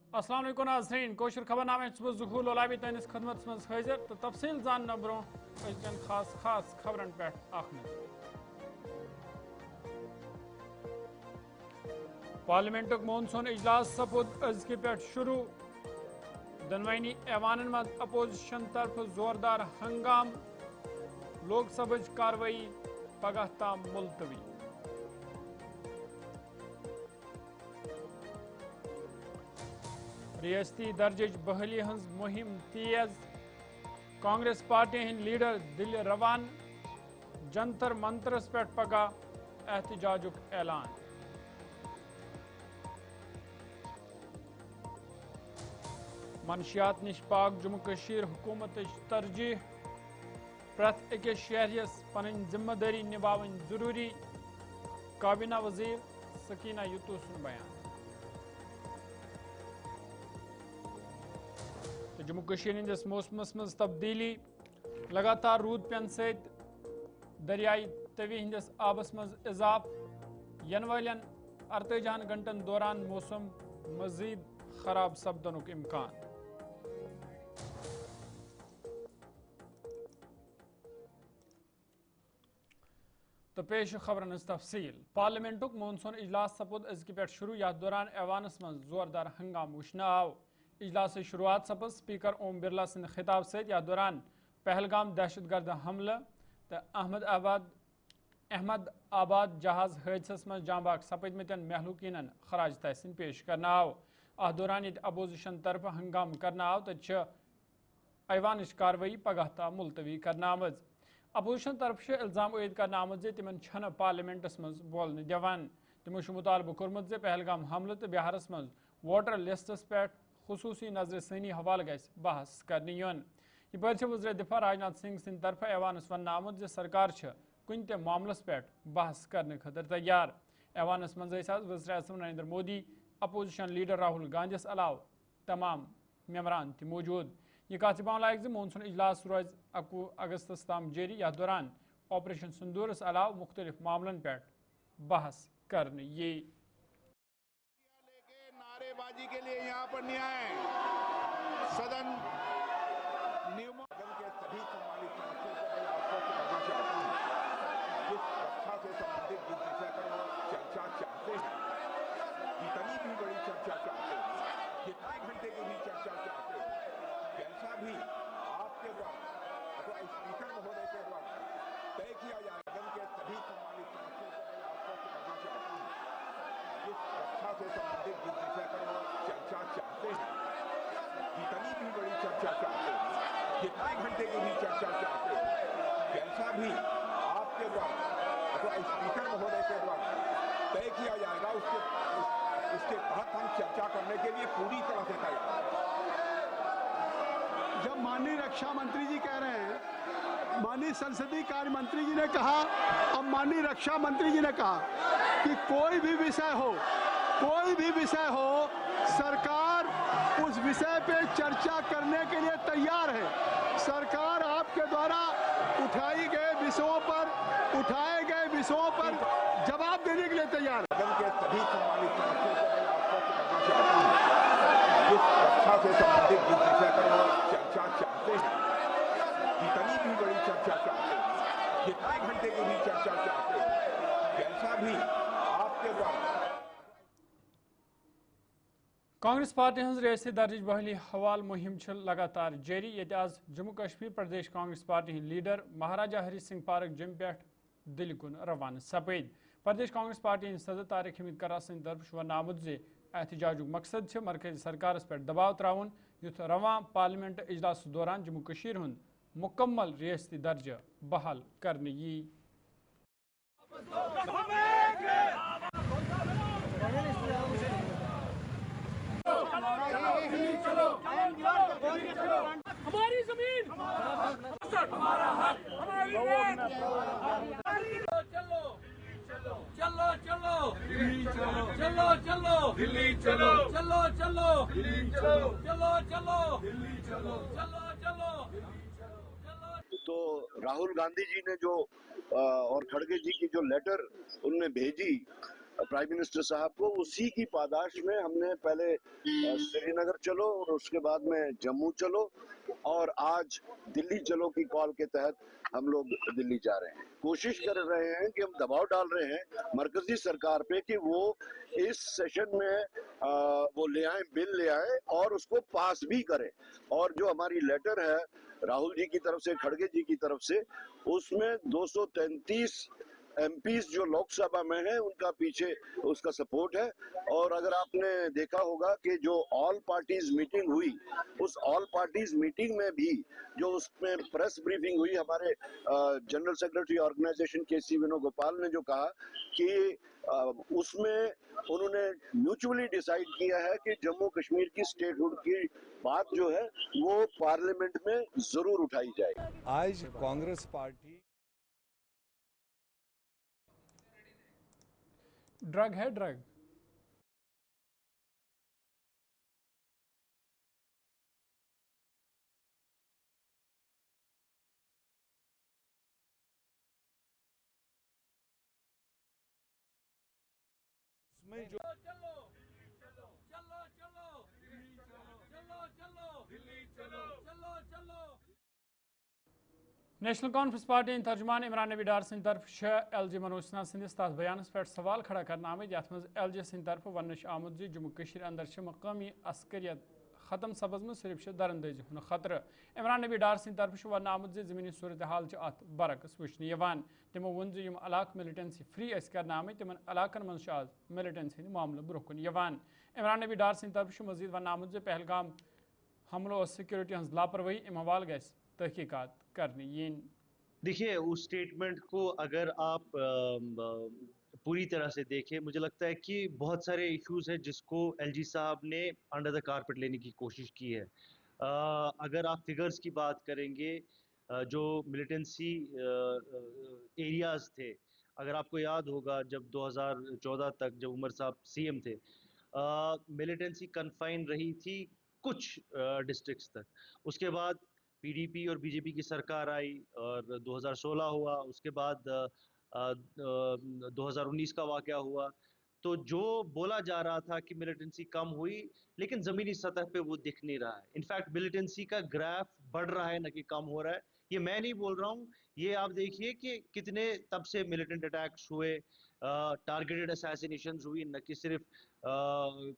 अस्सलाम वालेकुम नाज़रीन कोशर खबरनामे सुबह ज़ुहूर लोलाबी तनिस खदमत मज हाजिर तो तफसील जानना ब्रो अजन खास खबरन पे पार्लियामेंटक मॉनसून इजलास सपुद अजकि पे शुरू दनवनी ऐवान मज अपोजिशन तरफ जोरदार हंगाम लोकसभा कार्रवाई पगह ताम मुलतवी। रियासती दर्ज बहाली हज मुहिम तेज कांग्रेस पार्टी हंद लीडर दिल रवान जंतर मंतरस पे पगह एहतजाजुक ऐलान। मनशियात निश पाक जम्मू कशीर हुकूमत तरजीह प्रत अकिस शहरियस पन जिम्मेदारी निभावन जरूरी काबीना वजीर सकीना युतू सुन बयान। जम्मू कशीर हंदिस मौसमस मज तब्दीली लगातार रूद पेन सत दरियाई तवी हंदिस आबस मज इजाफ यन वालन 48 घंटन दौरान मौसम मजीद खराब सपदनुक इम्कान। तो पेश खबरन तफसील पार्लियामेंटुक मॉनसून इजलास सपुद अजकि पे शुरू याथ दौरान ऐवानस मज जोरदार हंगाम वुचन आव। इजलास शुरुआत सपज स्पीकर ओम बिरला सिंध खिताब सत याथ दौरान पहलगाम दहशतगर्द हमले तो अहमद आबाद जहाज हादसस मज जांबाग सपदमतन महलूकीन खराज तहसीन पेश करना आव। अथ दौरान ये अपोजिशन तरफ हंगाम करना आव तो ऐवान कार्रवाई पगह ता मुलतवी करना आमज। अपोजिशन तरफ इल्जाम ऐद करना आमद तिमन छन पार्लियामेंटस मज बोलन दिवान। तिमो मुतालबह कोर्मुत जे पहलगाम हमले तो बिहारस मज वोटर लिस्टस पे खुसूसी नजर सनी हवाल गस बहस करने यून। यह वज़ीर दिफा राजनाथ सिंह सिंध तरफ ऐवानस वन आमुत जे सरकार कुन ते मामलस पे बहस करने खतर तैयार। ऐवानस मज वज़ीर आज़म नरेंद्र मोदी अपोजिशन लीडर राहुल गांधीस अलाव तमाम मेंबरान त मौजूद। यह कत पान लायक मॉनसून इजलास रोज 21 अगस्तस तम जारी। यथ दौरान ऑपरेशन सिंदूरस अलाव मुख्तलिफ मामलन पे बहस करने ये नारेबाजी के लिए यहाँ पर नहीं आए। सदन नियमों के सभी सम्मानित सदस्यों को मैं आश्वस्त करना चाहता हूँ, जिस रक्षा से संबंधित जिस विषय पर वो चर्चा चाहते हैं, जितनी भी बड़ी चर्चा चाहते हैं, कितने घंटे की भी चर्चा चाहते हैं, जैसा भी आपके द्वारा अथवा स्पीकर महोदय के द्वारा तय किया जाए। सदन के सभी सम्मानित सदस्यों को मैं आश्वस्त करना चाहता हूँ, जिस रक्षा से संबंधित जिस विषय पर वो चर्चा चाहते हैं, जितनी भी बड़ी चर्चा चाहते हैं, कितने घंटे की भी चर्चा चाहते हैं, जैसा भी आपके द्वारा अथवा स्पीकर महोदय के द्वारा तय किया जाएगा उसके तहत हम चर्चा करने के लिए पूरी तरह से तैयार हैं। जब माननीय रक्षा मंत्री जी कह रहे हैं, माननीय संसदीय कार्य मंत्री जी ने कहा, अब माननीय रक्षा मंत्री जी ने कहा कि कोई भी विषय हो सरकार उस विषय पे चर्चा करने के लिए तैयार है। सरकार आपके द्वारा उठाए गए विषयों पर जवाब देने के लिए तैयार है। सदन के सभी सम्मानित सदस्यों को मैं आश्वस्त करना चाहता हूँ, जिस रक्षा से संबंधित जिस विषय पर वो चर्चा चाहते हैं, जितनी भी बड़ी चर्चा चाहते हैं, कितने घंटे की भी चर्चा चाहते हैं, जैसा भी आपके द्वारा। कांग्रेस पार्टी हज रियासती दर्ज बहाली हवाल मुहिम लगातार जारी। ये आज जम्मू कश्मीर प्रदेश कांग्रेस पार्टी लीडर महाराजा हरी सिंह पार्क जिम पे दिल कुन रवान सपद। प्रदेश कांग्रेस पार्टी सदर तारिक हमीद कर्रा सिंह तरफ वन आमुत जे एहतजाजुक मकसद मरकजी सरकारस पे दबाव त्राउन युथ रवां पार्लियामेंट इजलास दौरान जम्मू कश्मीर हुंद मुकम्मल रियासती दर्ज बहाल करने यी। हमारी जमीन हमारा हक हमारी चलो चलो चलो दिल्ली चलो चलो चलो दिल्ली चलो चलो चलो दिल्ली चलो चलो चलो दिल्ली चलो चलो चलो। तो राहुल गांधी जी ने जो और खड़गे जी की जो लेटर उनने भेजी प्राइम मिनिस्टर साहब को, उसी की पादाश में हमने पहले श्रीनगर चलो और उसके बाद में जम्मू चलो और आज दिल्ली चलो की कॉल के तहत हम लोग दिल्ली जा रहे हैं। कोशिश कर रहे हैं कि हम दबाव डाल रहे हैं मरकजी सरकार पे कि वो इस सेशन में वो ले आए, बिल ले आए और उसको पास भी करें। और जो हमारी लेटर है राहुल जी की तरफ से, खड़गे जी की तरफ से, उसमें 233 एमपीज जो लोकसभा में है उनका पीछे उसका सपोर्ट है। और अगर आपने देखा होगा कि जो ऑल पार्टीज मीटिंग हुई, उस ऑल पार्टीज मीटिंग में भी जो उसमें प्रेस ब्रीफिंग हुई, हमारे जनरल सेक्रेटरी ऑर्गेनाइजेशन केसी वेणुगोपाल ने जो कहा कि उसमें उन्होंने म्यूचुअली डिसाइड किया है कि जम्मू कश्मीर की स्टेटहुड की बात जो है वो पार्लियामेंट में जरूर उठाई जाएगी। आज कांग्रेस पार्टी ड्रग है ड्रग। में जो चलो चलो चलो चलो दिल्ली चलो चलो चलो दिल्ली चलो चलो चलो। नेशनल कॉन्फ्रेंस पार्टी तर्जुमान इमरान नबी डार सिंध तरफ एल जी मनोज सिन्हा सिंदिस तथ बयानस पे सवाल खड़ा करना आमद यथ मज एल जी सिंध तरफ वन आमुद जी जम्मू कश्मीर अंदर मकामी अस्करियत खत्म सपजम सिर्फ दरअंदाजी हुन खतर। इमरान नबी डार सिंध तरफ वन आमुद जी जमीनी सूरत हाल अत बरक्स वुचन। तमो वोन यम इलाक मिलिटेंसी फ्री कर आम तिमन इलाकन मज आज मिलिटेंसी मामल ब्रोह कुन। इमरान नबी डार सिंध तरफ मजीद वन आमुद जी पहलगाम हमलों सिक्योरिटी हज लापरवाही अम हवाल गि तहकीकात करने यीन। देखिए, उस स्टेटमेंट को अगर आप पूरी तरह से देखें, मुझे लगता है कि बहुत सारे इश्यूज हैं जिसको एलजी साहब ने अंडर द कारपेट लेने की कोशिश की है। अगर आप फिगर्स की बात करेंगे, जो मिलिटेंसी एरियाज थे, अगर आपको याद होगा जब 2014 तक जब उमर साहब सीएम थे, मिलिटेंसी कन्फाइन रही थी कुछ डिस्ट्रिक्ट्स तक। उसके बाद पीडीपी और बीजेपी की सरकार आई और 2016 हुआ, उसके बाद 2019 का वाकया हुआ। तो जो बोला जा रहा था कि मिलिटेंसी कम हुई, लेकिन ज़मीनी सतह पे वो दिख नहीं रहा है। इनफैक्ट मिलिटेंसी का ग्राफ बढ़ रहा है, न कि कम हो रहा है। ये मैं नहीं बोल रहा हूँ, ये आप देखिए कि कितने तब से मिलिटेंट अटैक्स हुए, टारगेटेड असैसिनेशंस हुई, न कि सिर्फ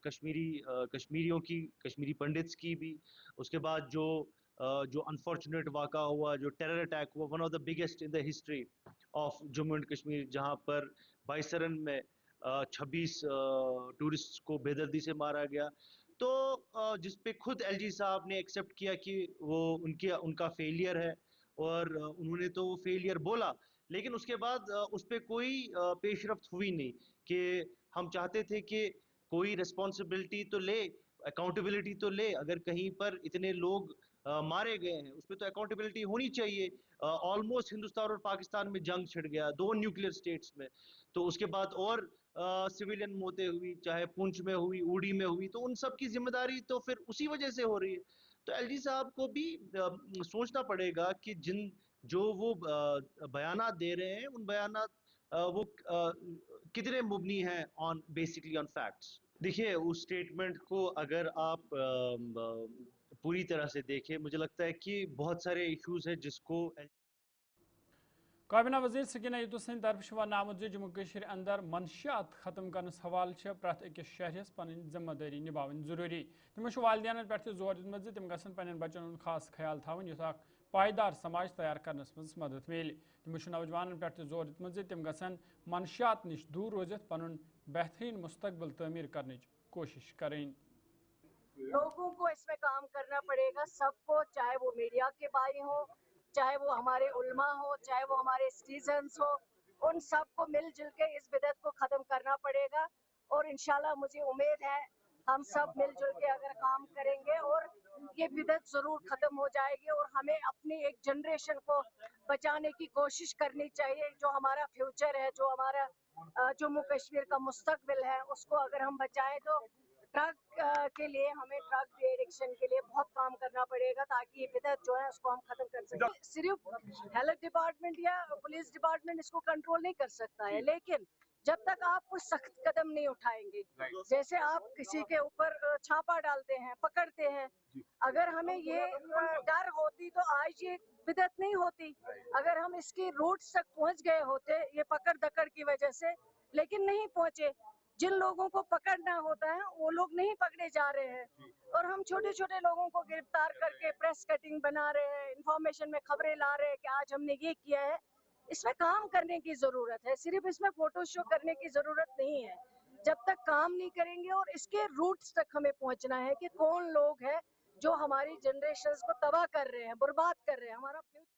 कश्मीरियों की, कश्मीरी पंडित्स की भी। उसके बाद जो अनफॉर्चुनेट वाक़ा हुआ, जो टेरर अटैक हुआ, one of the biggest in the history of Jammu and Kashmir, जहाँ पर बाइसरन में 26 टूरिस्ट को बेदर्दी से मारा गया। तो जिस पे खुद एलजी साहब ने एक्सेप्ट किया कि वो उनका फेलियर है, और उन्होंने तो वो फेलियर बोला, लेकिन उसके बाद उस पर कोई पेशरफ्त हुई नहीं। कि हम चाहते थे कि कोई रिस्पॉन्सिबिलिटी तो ले, अकाउंटेबिलिटी तो ले। अगर कहीं पर इतने लोग मारे गए हैं, उस पर तो अकाउंटेबिलिटी होनी चाहिए। ऑलमोस्ट हिंदुस्तान और पाकिस्तान में जंग छिड़ गया, 2 न्यूक्लियर स्टेट्स में। तो उसके बाद और सिविलियन मौतें हुई, चाहे पुंछ में हुई, उड़ी में हुई, तो उन सब की जिम्मेदारी तो फिर उसी वजह से हो रही है। तो एलजी साहब को भी सोचना पड़ेगा कि जो वो बयानात दे रहे हैं, उन बयानात वो कितने मुबनी हैं ऑन बेसिकली ऑन फैक्ट्स। देखिए, उस स्टेटमेंट को अगर आप पूरी तरह से देखें, मुझे लगता है कि बहुत सारे इश्यूज हैं जिसको काबीना वजीर सकीना युतु सिंध तरफ वन आमुद जम्मू कश्मीर अंदर मनशियात खत्म करने हवाल प्रत अकिस शहरस पन जिम्मेदारी निभावन जरूरी। तमो वालदेन पे जोर दित तिम गसन पन्न बच्चन हूं खास ख्याल थवन युथ पायदार समाज तैयार करनस मज मदद मिल। तमो नौजवान पे जोर दित तिम गसन मनशियात नश दूर रोजित पन बेहतरीन मुस्तकबिल तमीर करने कोशिश करें। लोगों को इसमें काम करना पड़ेगा, सबको, चाहे वो मीडिया के भाई हो, चाहे वो हमारे उल्मा हो, चाहे वो हमारे सिटीजन्स हो, उन सबको मिलजुल के इस बिदअत को ख़त्म करना पड़ेगा। और इंशाल्लाह मुझे उम्मीद है हम सब मिलजुल के अगर काम करेंगे और ये बिदअत ज़रूर ख़त्म हो जाएगी। और हमें अपनी एक जनरेशन को बचाने की कोशिश करनी चाहिए। जो हमारा फ्यूचर है, जो हमारा जम्मू कश्मीर का मुस्तकबिल है, उसको अगर हम बचाएं तो ड्रग के लिए हमें ड्रग एडिक्शन के लिए बहुत काम करना पड़ेगा, ताकि ये बिदअत जो है उसको हम खत्म कर सकें। सिर्फ हेल्थ डिपार्टमेंट या पुलिस डिपार्टमेंट इसको कंट्रोल नहीं कर सकता है, लेकिन जब तक आप कुछ सख्त कदम नहीं उठाएंगे। जैसे आप किसी के ऊपर छापा डालते हैं, पकड़ते हैं, अगर हमें ये डर होती तो आज ये बिदअत नहीं होती। अगर हम इसकी रूट्स तक पहुंच गए होते ये पकड़ दकड़ की वजह से, लेकिन नहीं पहुंचे। जिन लोगों को पकड़ना होता है वो लोग नहीं पकड़े जा रहे हैं, और हम छोटे छोटे लोगों को गिरफ्तार करके प्रेस कटिंग बना रहे हैं, इंफॉर्मेशन में खबरें ला रहे हैं कि आज हमने ये किया है। इसमें काम करने की जरूरत है, सिर्फ इसमें फोटो शो करने की जरूरत नहीं है। जब तक काम नहीं करेंगे और इसके रूट्स तक हमें पहुंचना है कि कौन लोग हैं जो हमारी जनरेशंस को तबाह कर रहे हैं, बर्बाद कर रहे हैं, हमारा future.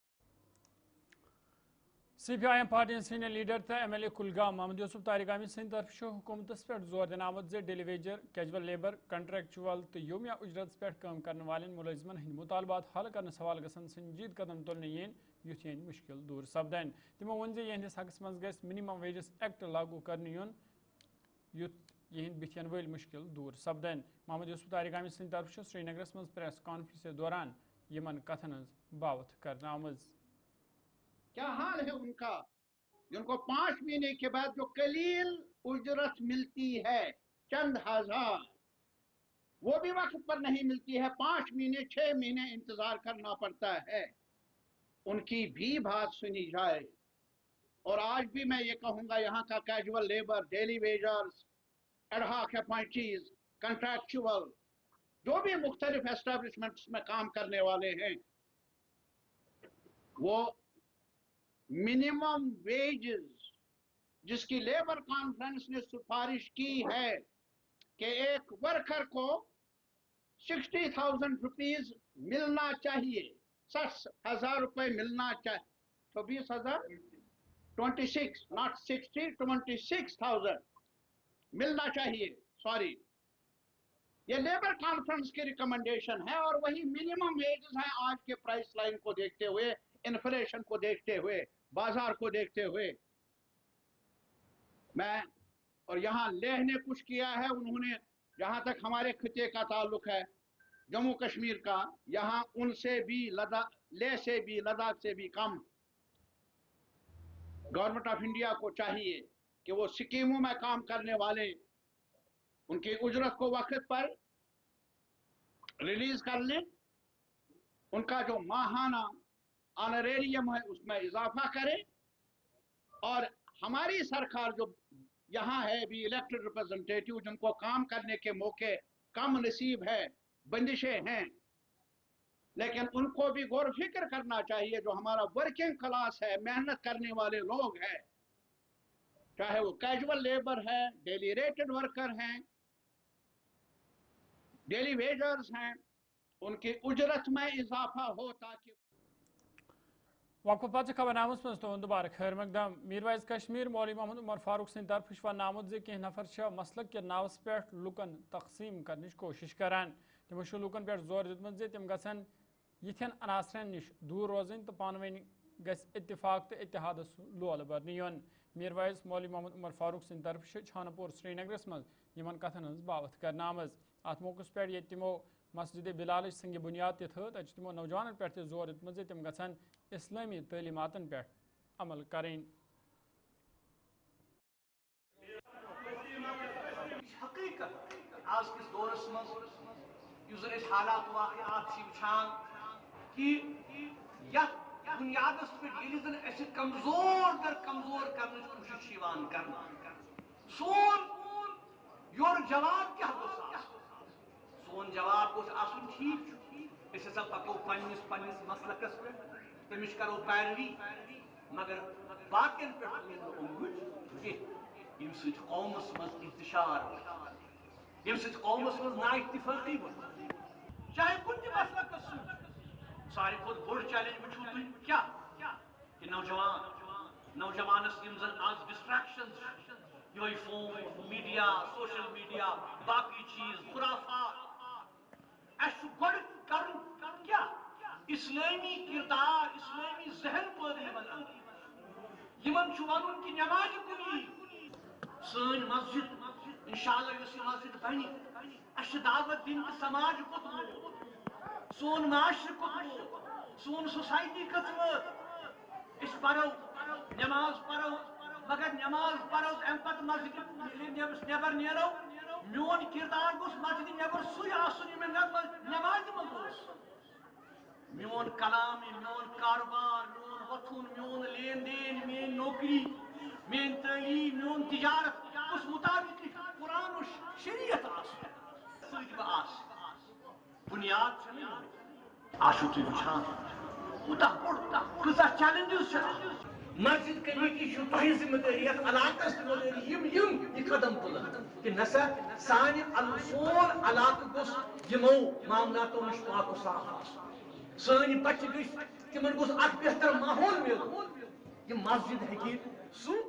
CPIM party senior leader तो MLA कुलगाम मोहम्मद यूसुफ तारिगामी सिंध तरफ हुकूमत पे जोर दिन आमद जे daily wager, casual labour, contractual तो योमिया उजरत पे काम करने वाले मुलजमन हंद मुतालबात हल कर सवाल गसन संजीद कदम तुलने यन युथ यन मुश्किल दूर सपदन। तमो वन जे यहंदिस हकस मज गस मिनिमम वेजेस एक्ट लागू करने युन युथ यहंद बिथन वल मुश्किल दूर सपदन। मोहम्मद यूसुफ तारिगामी सिंध तरफ श्रीनगरस मज प्रेस कॉन्फ्रेंस दौरान यमन कथन बावत करना आमज। क्या हाल है उनका, जिनको 5 महीने के बाद जो कलील उजरत मिलती है, चंद हजार, वो भी वक्त पर नहीं मिलती है, 5 महीने 6 महीने इंतजार करना पड़ता है। उनकी भी बात सुनी जाए। और आज भी मैं ये कहूंगा, यहाँ का casual labour, daily wagers, ad hoc appointees, contractual, जो भी मुख्तलिफ एस्टेब्लिशमेंट्स में काम करने वाले हैं, वो मिनिमम वेजेस जिसकी लेबर कॉन्फ्रेंस ने सिफारिश की है कि एक वर्कर को 60,000 रुपीज मिलना चाहिए, 60,000 रुपए मिलना चाहिए, तो 20,000, 26 नॉट 60, 26,000 मिलना चाहिए, सॉरी, ये लेबर कॉन्फ्रेंस की रिकमेंडेशन है। और वही मिनिमम वेजेस है आज के प्राइस लाइन को देखते हुए, इन्फ्लेशन को देखते हुए, बाजार को देखते हुए। मैं और यहाँ लेह ने कुछ किया है, उन्होंने जहां तक हमारे खिते का ताल्लुक है जम्मू कश्मीर का, यहाँ उनसे भी लेह से भी, लद्दाख से भी कम। गवर्नमेंट ऑफ इंडिया को चाहिए कि वो स्कीमों में काम करने वाले उनकी उजरत को वक्त पर रिलीज कर लें, उनका जो माहाना ऑनरेरियम है उसमें इजाफा करें। और हमारी सरकार जो यहाँ है भी इलेक्टेड रिप्रेजेंटेटिव, जिनको काम करने के मौके कम नसीब है, बंदिशें हैं, लेकिन उनको भी गौर फिक्र करना चाहिए। जो हमारा वर्किंग क्लास है, मेहनत करने वाले लोग हैं, चाहे वो कैजुअल लेबर है, डेली रेटेड वर्कर हैं, डेली वेजर्स हैं, उनकी उजरत में इजाफा हो ताकि वक्फ पत खबर नामस मज तो दोबारा खैर मकदम। मीरवाइज कश्मीर मौलवी मोहम्मद उमर फारूक सिंध तरफ नामुद जे कह नफर मसलक के नावस पे लुकन तकसीम करने कोशिश करान। तमो लुकन पे जोर दितमत जे तम गसन यिथन अनासरन निश दूर रोजन तो पानवन गस इत्तिफाक तो इत्तेहादस लोल बरने युन। मीरवाइज मौलवी मोहम्मद उमर फारूक सिंध तरफ छानपुर श्रीनगरस मज यमन कथन हज बावत करना आमज। अत मौकस पे ये तमो मस्जिद बिलाल संग बुनियाद तथ तमो नौजवान पे जोर दितमत जे तम गसन इस्लामी तलीमातन पे अमल करें। हकीकत आज किस दौरस मज हालात वाक़यात वुचान कि बुनियादस पे कमजोर दर कमजोर करने कोशिश कर सोन योर जवाब क्या सोन जवाब ठीक हसा पको पन्निस मसलकस पे तमिश करो पैरवी, मगर बाकिन पे कौमस मज इंतशार, कौमस मज ना इत्तिफाकी चाहे कुछ मसलकस सारी खुद बोड़ चैलेंज वुचू तुम क्या कि नौजवानस आज डिस्ट्रैक्शंस ये फोन मीडिया, सोशल मीडिया, बाकी चीज खुराफात क्या इस्लामी किरदार, इस्लामी जहन पैदा वन कि नमाज कुनी सन मस्जिद इंशाअल्लाह मस्जिद बनी दावत दिन समाज कुत सोन माशर कुत सोन सोसाइटी कत पढ़ो नमाज पढ़ो مگر نماز پڑھو ام پتہ مسجد نبر نیرو میون کردار گوس مسجد نبر سوی آسن میں نماز مز میون کلام میون کاروبار میون وتھن میون لین دین میری نوکری میری تعلیم میون تجارت اس مطابق قرآن و شریعت سۭتۍ بہٕ آسہٕ بنیاد چھنہٕ آسو تُہۍ وٕچھان کوٗتاہ بوٚڑ کۭژاہ چیلنجز چھِ مسجد کمیٹی چھُ تۄہہِ ذمہٕ دٲری یتھ علاقس ذمہٕ دٲری یِم یہِ قدم تُلن کہِ نسا سانہِ سون علاقہٕ گوٚژھ یِمو معاملاتو نِش پاک و صاف آسُن سٲنۍ بچہِ گٔژھۍ تِمن گوٚژھ اکھ بہتر ماحول مِلُن یہِ مسجد ہیٚکہِ سُہ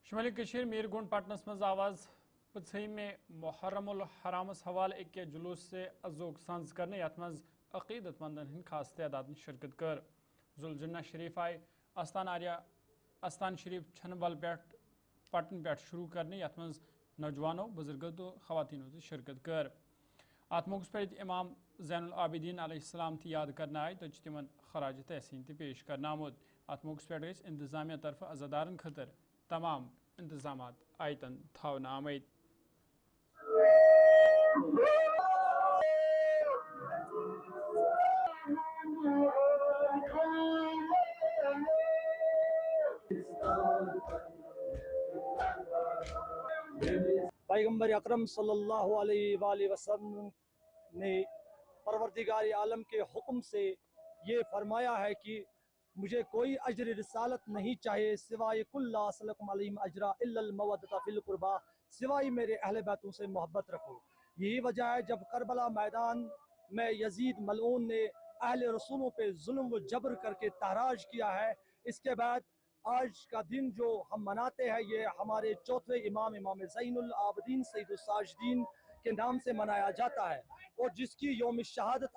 شمالی کشیر میرگونڈ پٹنس مز آواز پچھم محرم الحرامس حوالہ اکہ جلوس سے ازوک سانز کرنے یت مز عقیدت مندن ہند خاص تعداد شرکت کر ذوالجنہ شریف آئی استان شریف چھنبل پٹن پہ شروع کرنے یت مز نوجوانوں بزرگوں تو خواتینوں سے شرکت کر ات موقع پہ امام زین العابدین علیہ السلام تہ یاد کرنا آئی تو تمن خراج تحسین تہ پیش کرنا آمت ات موقع پہ انتظامیہ طرف عزادارن خاطر تمام انتظامات آیتن تھاؤنا آمد پیغمبر اکرم صلی اللہ علیہ وآلہ وسلم نے پروردگار عالم کے حکم سے یہ فرمایا ہے کہ مجھے کوئی اجر رسالت نہیں چاہیے سوائے کل لا اسلکم علیہم اجرا الا المودۃ فی القربا، سوائے میرے اہل بیتوں سے محبت رکھو۔ یہی وجہ ہے جب کربلا میدان میں یزید ملعون نے اہل رسولوں پہ ظلم و جبر کر کے تحراج کیا ہے، اس کے بعد آج کا دن جو ہم مناتے ہیں یہ ہمارے چوتھے امام زین العابدین سید الساجدین کے نام سے منایا جاتا ہے، اور جس کی یوم شہادت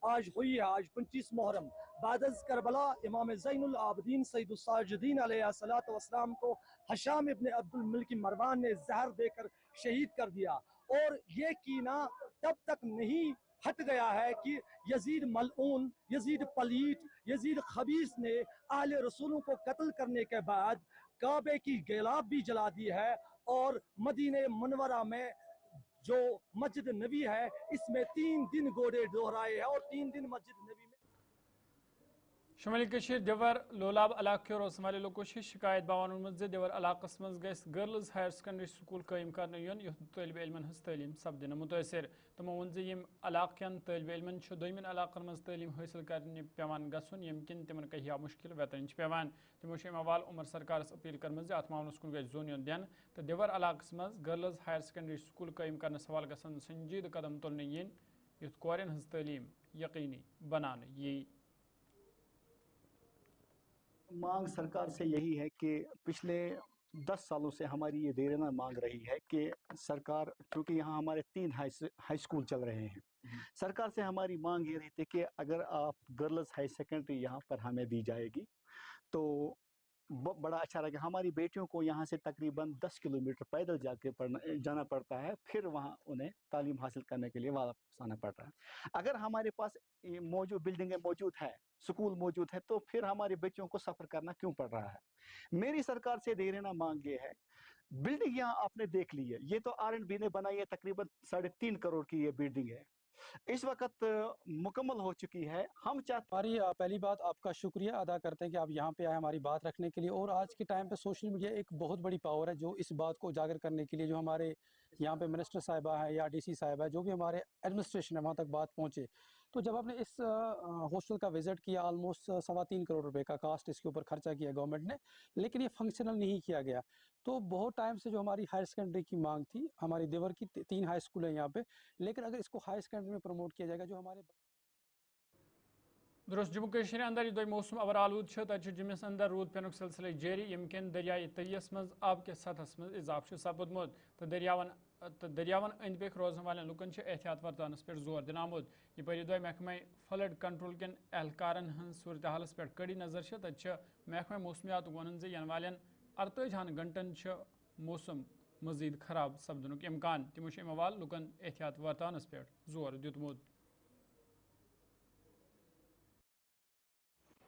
آج ہوئی ہے، آج 25 محرم بعد از کربلا امام زین العابدین سید الساجدین علیہ السلام کو حشام ابن عبد الملک مروان نے زہر دے کر شہید کر دیا، اور یہ کینہ تب تک نہیں ہٹ گیا ہے کہ یزید ملعون، یزید پلیت، یزید خبیث نے اہل رسولوں کو قتل کرنے کے بعد کعبے کی گیلاب بھی جلا دی ہے، اور مدینہ منورہ میں جو مسجد نبی ہے اس میں 3 دن گوڑے دہرائے ہیں، اور 3 دن مسجد نبی میں شمالی کشیر دیور لولاب علاقہ روزمالے لوکوش شکایت باون مز دیور علاقہ مز گیس گرلز ہائر سیکنڈری سکول قائم کرنے یون یت طالب علمن ہز تعلیم سپدن متاثر تمو ون یم علاقن طالب علمن دویمن علاقن مز تعلیم حاصل کرنے پیوان گھن یم کن تمن کہیا مشکل ویتن پیوان تمو ام حوال عمر سرکارس اپیل کرم ات معاملس کن گھس زون یون دین تو دیور علاقہ مز گرلز ہائر سیکنڈری سکول قائم کرنس حوالہ گھن سنجید قدم تلنے ین یت کورین ہز تعلیم یقینی بنانے یہ مانگ سرکار سے یہی ہے کہ پچھلے 10 سالوں سے ہماری یہ دیرینہ مانگ رہی ہے کہ سرکار، چونکہ یہاں ہمارے 3 ہائی سکول چل رہے ہیں، سرکار سے ہماری مانگ یہ رہی تھی کہ اگر آپ گرلز ہائی سیکنڈری یہاں پر ہمیں دی جائے گی تو بڑا اچھا رہے گا۔ ہماری بیٹیوں کو یہاں سے تقریباً 10 کلومیٹر پیدل جانا پڑتا ہے، پھر وہاں انہیں تعلیم حاصل کرنے کے لیے واپس آنا پڑتا ہے۔ اگر ہمارے پاس بلڈنگیں موجود ہیں، سکول موجود ہے، تو پھر ہمارے بچوں کو سفر کرنا کیوں پڑ رہا ہے؟ میری سرکار سے دیرینہ مانگ یہ ہے، بلڈنگ یہاں آپ نے دیکھ لی ہے، یہ تو R&B نے بنائی ہے، تقریباً 3.5 کروڑ کی یہ بلڈنگ ہے، اس وقت مکمل ہو چکی ہے۔ ہم چاہتے ہماری پہلی بات آپ کا شکریہ ادا کرتے ہیں کہ آپ یہاں پہ آئے ہماری بات رکھنے کے لیے، اور آج کے ٹائم پہ سوشل میڈیا ایک بہت بڑی پاور ہے جو اس بات کو اجاگر کرنے کے لیے، جو ہمارے یہاں پہ منسٹر صاحبہ ہے یا DC صاحبہ ہے، جو بھی ہمارے ایڈمنسٹریشن ہے وہاں تک بات پہنچے۔ تو جب آپ نے اس ہاسٹل کا وزٹ کیا، آلموسٹ 3.25 کروڑ روپے کا کاسٹ اس کے اوپر خرچہ کیا گورنمنٹ نے، لیکن یہ فنکشنل نہیں کیا گیا۔ تو بہت ٹائم سے جو ہماری ہائر سیکنڈری کی مانگ تھی، ہماری دیور کی 3 ہائی اسکول ہیں یہاں پہ، لیکن اگر اس کو ہائر سیکنڈری میں پروموٹ کیا جائے گا، جو ہمارے درست جموں کشمیر اندر یہ موسم ابر آلود تر جمس اندر رود پینک سلسلے جاری یم کن دریائے تیس مز آب کے سطحس مز اضافہ سپدمت تو دریاون اند پک روزن والن لکن احتیاط ورتانس پہ زور دن آمت یہ محکمہ فلڈ کنٹرول کن اہلکارن ہن صورتحالس پہ کڑی نظر تت محکمہ موسمیات ون ین والن 48 گھنٹن موسم مزید خراب سپدنک امکان تمو ام حوالہ لکن احتیاط ورتانس پہ زور دیتمت۔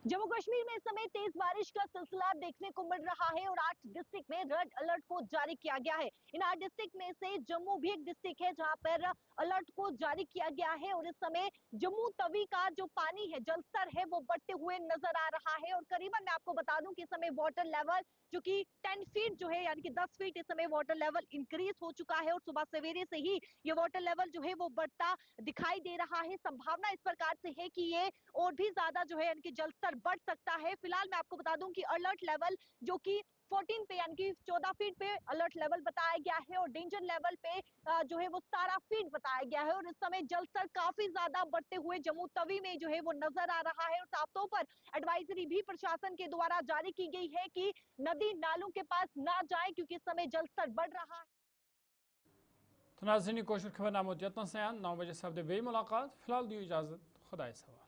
जम्मू कश्मीर में इस समय तेज बारिश का सिलसिला देखने को मिल रहा है और 8 डिस्ट्रिक्ट में रेड अलर्ट को जारी किया गया है। इन 8 डिस्ट्रिक्ट में से जम्मू भी एक डिस्ट्रिक्ट है जहां पर अलर्ट को जारी किया गया है और इस समय जम्मू तवी का जो पानी है, जल स्तर है, वो बढ़ते हुए नजर आ रहा है और करीबन मैं आपको बता दूं कि इस समय वाटर लेवल जो कि 10 फीट जो है यानी कि 10 फीट इस समय वाटर लेवल इंक्रीज हो चुका है और सुबह सवेरे से ही ये वाटर लेवल जो है वो बढ़ता दिखाई दे रहा है। संभावना इस प्रकार से है कि ये और भी ज्यादा जो है यानी कि जल स्तर बढ़ सकता है। फिलहाल मैं आपको बता दूं कि अलर्ट लेवल जो कि 14 पे यानी कि 14 फीट पे अलर्ट लेवल बताया गया है और डेंजर लेवल पे जो है वो 17 फीट बताया गया है और इस समय जल स्तर काफी ज्यादा बढ़ते हुए जम्मू तवी में जो है वो नजर आ रहा है और साफ तौर पर एडवाइजरी भी प्रशासन के द्वारा जारी की गई है कि नदी नालों के पास ना जाए क्योंकि इस समय जल स्तर बढ़ रहा है। तो नाज़रीन, कोशिश खबर नाम 9 बजे सब्द वे मुलाकात। फिलहाल दी इजाजत, खुदा सवा।